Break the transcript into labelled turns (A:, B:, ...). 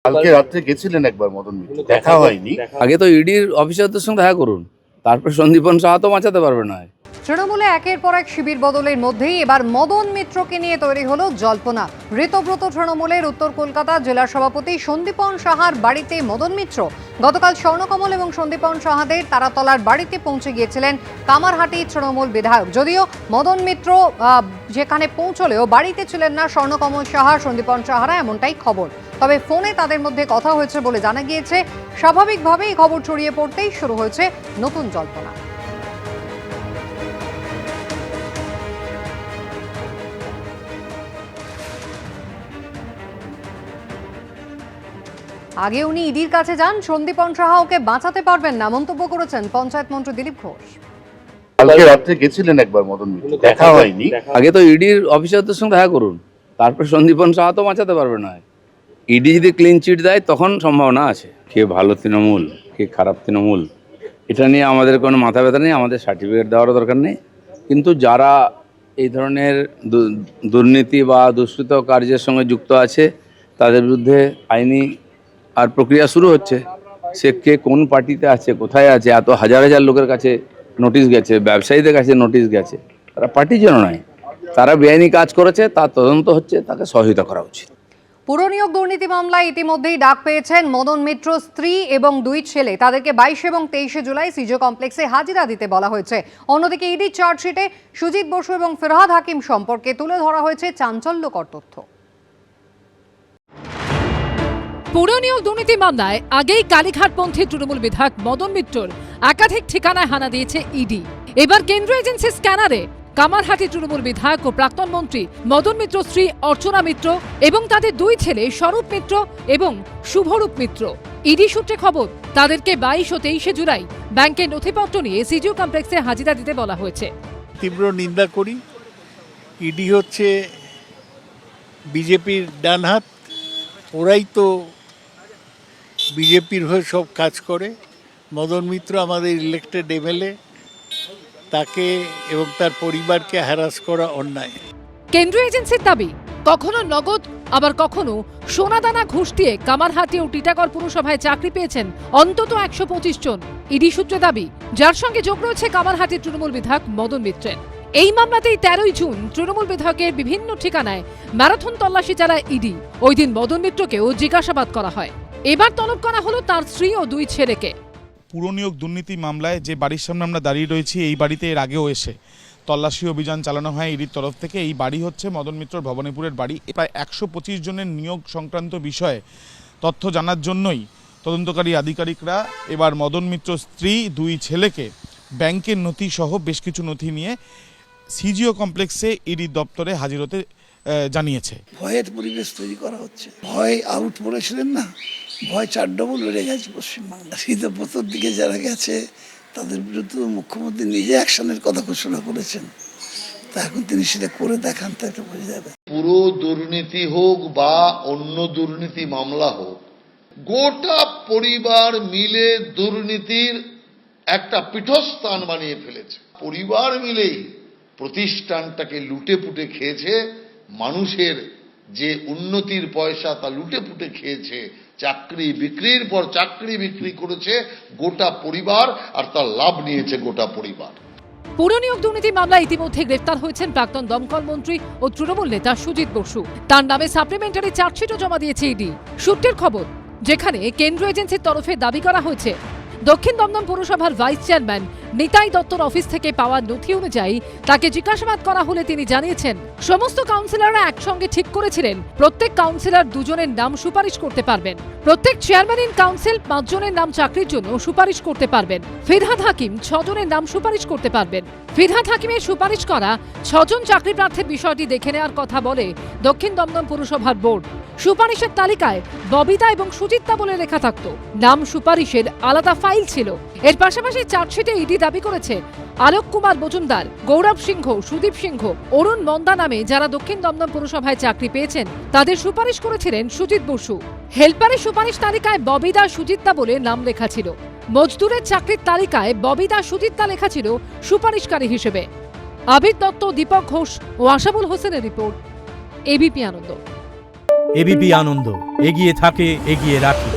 A: কালকে রাত্রে গেছিলেন একবার মদন মিত্র, দেখা হয়নি।
B: আগে তো ইডির অফিসারদের সঙ্গে দেখা করুন, তারপর সন্দীপন সাহা তো বাঁচাতে পারবে না।
C: তৃণমূলে একের পর এক শিবির বদলের মধ্যেই এবার মদন মিত্রকে নিয়ে তৈরি হলো জল্পনা। ঋতব্রত তৃণমূলের উত্তর কলকাতা জেলা সভাপতি সন্দীপন সাহার বাড়িতে মদন মিত্র গতকাল স্বর্ণকমল এবং সন্দীপন সাহাদের তারাতলার বাড়িতে পৌঁছে গিয়েছিলেন কামারহাটি তৃণমূল বিধায়ক। যদিও মদন মিত্র যেখানে পৌঁছলেও বাড়িতে ছিলেন না স্বর্ণকমল সাহা, সন্দীপন সাহারা, এমনটাই খবর। তবে ফোনে তাদের মধ্যে কথা হয়েছে বলে জানা গিয়েছে। স্বাভাবিকভাবেই খবর ছড়িয়ে পড়তেই শুরু হয়েছে নতুন জল্পনা। আগে উনি ইডির কাছে যান, সন্দীপন সাহা ওকে বাঁচাতে পারবেন না মন্তব্য করেছেন পঞ্চায়েত মন্ত্রী দিলীপ ঘোষ।
A: কালকে রাত্রে গেছিলেন একবার মদন মিত্র, দেখা হয়নি।
B: আগে তো ইডির অফিসারদের সঙ্গে দেখা করুন, তারপর সন্দীপন সাহা তো বাঁচাতে পারবে না। ইডি যদি ক্লিন চিট দেয় তখন সম্ভাবনা আছে। কে ভালো তৃণমূল, কে খারাপ তৃণমূল, এটা নিয়ে আমাদের কোনো মাথা ব্যথা নেই, আমাদের সার্টিফিকেট দেওয়ারও দরকার নেই। কিন্তু যারা এই ধরনের দুর্নীতি বা দুষ্কৃত কার্যের সঙ্গে যুক্ত আছে তাদের বিরুদ্ধে আইনি আর প্রক্রিয়া শুরু হচ্ছে। সে কে কোন পার্টিতে আছে, কোথায় আছে, এত হাজার হাজার লোকের কাছে নোটিশ গেছে, ব্যবসায়ীদের কাছে নোটিশ গেছে। তারা পার্টির জন্য নয়, তারা বেআইনি কাজ করেছে, তার তদন্ত হচ্ছে, তাকে সহায়তা করা উচিত।
C: পুরনিয়োগ দুর্নীতি মামলায় ইতিমধ্যেই ডাক পেয়েছেন মদন মিত্র স্ত্রী এবং দুই ছেলে। তাদেরকে 22 এবং 23 জুলাই সিজো কমপ্লেক্সে হাজিরা দিতে বলা হয়েছে। অন্যদিকে ইডি চার্জশিটে সুজিত বসু এবং ফিরহাদ হাকিম সম্পর্কে তুলে ধরা হয়েছে চাঞ্চল্যকর তথ্য।
D: পুরনিয়োগ দুর্নীতি মামলায় আগেই কালীঘাটপন্থী তৃণমূল বিধায়ক মদন মিত্রর একাধিক ঠিকানায় হানা দিয়েছে ইডি। এবার কেন্দ্রীয় এজেন্সি স্ক্যানারে কামারহাটি তৃণমূল বিধায়ক ও প্রাক্তন মন্ত্রী মদন মিত্র স্ত্রী অর্চনা মিত্র এবং তাদের দুই ছেলে স্বরূপ মিত্র এবং শুভরূপ মিত্র। ইডি সূত্রে খবর, তাদেরকে 22 ও 23 জুলাই ব্যাংকের নথিপত্র নিয়ে সিজিও কমপ্লেক্সে হাজিরা দিতে বলা হয়েছে।
E: তীব্র নিন্দা করি। ইডি হচ্ছে বিজেপির ডান হাত, ওরাই তো বিজেপির হয়ে সব কাজ করে। মদন মিত্র আমাদের ইলেক্টেড এমএলএ, তাকে এবং তার পরিবারকে হ্যারাস করা অন্যায়।
D: কেন্দ্রীয় এজেন্সির দাবি, কখনো নগদ আবার কখনো সোনাদানা ঘুষ দিয়ে কামারহাটি ও টিটাগড় পুরসভায় চাকরি পেয়েছেন অন্তত 125 জন। ইডি সূত্রে দাবি, যার সঙ্গে যোগ রয়েছে কামারহাটির তৃণমূল বিধায়ক মদন মিত্রের। এই মামলাতেই 13 জুন তৃণমূল বিধায়কের বিভিন্ন ঠিকানায় ম্যারাথন তল্লাশি চালায় ইডি। ওই দিন মদন মিত্রকেও জিজ্ঞাসাবাদ করা হয়। এবার তলব করা হলো তার স্ত্রী ও দুই ছেলেকে।
F: পুরনিয়োগ দুর্নীতি মামলায় যে বাড়ির সামনে আমরা দাঁড়িয়ে রয়েছি, এই বাড়িতে এর আগেও এসে তল্লাশি অভিযান চালানো হয় ইডির তরফ থেকে। এই বাড়ি হচ্ছে মদন মিত্র ভবানীপুরের বাড়ি। প্রায় 125 জনের নিয়োগ সংক্রান্ত বিষয়ে তথ্য জানার জন্যই তদন্তকারী আধিকারিকরা এবার মদন মিত্র স্ত্রী, দুই ছেলেকে ব্যাংকের নথি সহ বেশ কিছু নথি নিয়ে সিজিও কমপ্লেক্সে ইডি দপ্তরে হাজির হতে জানিয়েছে।
G: ভয়ের পরিবেশ তৈরি করা হচ্ছে। ভয় আউট বলেছিলেন না, ভয় 4 ডবল বেড়ে গেছে পশ্চিমবাংলা। শীতপ্রথর দিকে যারা গেছে তাদের বিরুদ্ধে মুখ্যমন্ত্রী নিজে অ্যাকশনের কথা ঘোষণা করেছেন। তা এখন তিনি সেটা করে দেখান, তা একটা বোঝা যাবে।
H: পুরো দুর্নীতি হোক বা অন্য দুর্নীতি মামলা হোক, গোটা পরিবার মিলে দুর্নীতির একটা পীঠস্থান বানিয়ে ফেলেছে। পরিবার মিলেই প্রতিষ্ঠানটাকে লুটে পুটে খেয়েছে, মানুষের যে উন্নতির পয়সা তা লুটে পুটে খেয়েছে। চাকরি বিক্রির পর চাকরি বিক্রি করেছে গোটা পরিবার, আর তার লাভ নিয়েছে গোটা পরিবার।
D: পুরনিয়োগ দুর্নীতি মামলায় ইতিমধ্যে গ্রেফতার হয়েছেন প্রাক্তন দমকল মন্ত্রী ও তৃণমূল নেতা সুজিত বসু। তার নামে সাপ্লিমেন্টারি চার্জশিটও জমা দিয়েছে ইডি। সূত্রের খবর, যেখানে কেন্দ্রীয় এজেন্সির তরফে দাবি করা হয়েছে দক্ষিণ দমদম পুরসভার ভাইস চেয়ারম্যান নিতাই দত্তর অফিস থেকে পাওয়া নথি অনুযায়ী তাকে জিজ্ঞাসাবাদ করা হলে তিনি জানিয়েছেন সমস্ত কাউন্সিলররা একসঙ্গে ঠিক করেছিলেন প্রত্যেক কাউন্সিলর 2 জনের নাম সুপারিশ করতে পারবেন। প্রত্যেক চেয়ারম্যান ইন কাউন্সিল 5 জনের নাম চাকরির জন্য সুপারিশ করতে পারবেন। ফিরহাদ হাকিম 6 জনের নাম সুপারিশ করতে পারবেন। ফিরহাদ হাকিমের সুপারিশ করা 6 জন চাকরি প্রার্থীর বিষয়টি দেখে নেওয়ার কথা বলে দক্ষিণ দমদম পুরসভার বোর্ড। সুপারিশের তালিকায় ববিতা এবং সুচিত্রা বলে লেখা থাকতো, নাম সুপারিশের আলাদা ফাইল ছিল। এর পাশাপাশি চার্জশিটে ইডি দাবি করেছে আলোক কুমার মজুমদার, গৌরব সিংহ, সুদীপ সিংহ, অরুণ মন্দা নামে যারা দক্ষিণ দমদম পুরসভায় চাকরি পেয়েছেন তাদের সুপারিশ করেছিলেন সুজিত বসু। হেল্পারের সুপারিশ তালিকায় ববিদা সুচিত্রা বলে নাম লেখা ছিল। মজদুরের চাকরির তালিকায় ববিদা সুচিত্রা লেখা ছিল সুপারিশকারী হিসেবে। আবির দত্ত, দীপক ঘোষ ও আশাবুল হোসেনের রিপোর্ট, এবিপি আনন্দ।
I: এবিপি আনন্দ, এগিয়ে থাকে, এগিয়ে রাখে।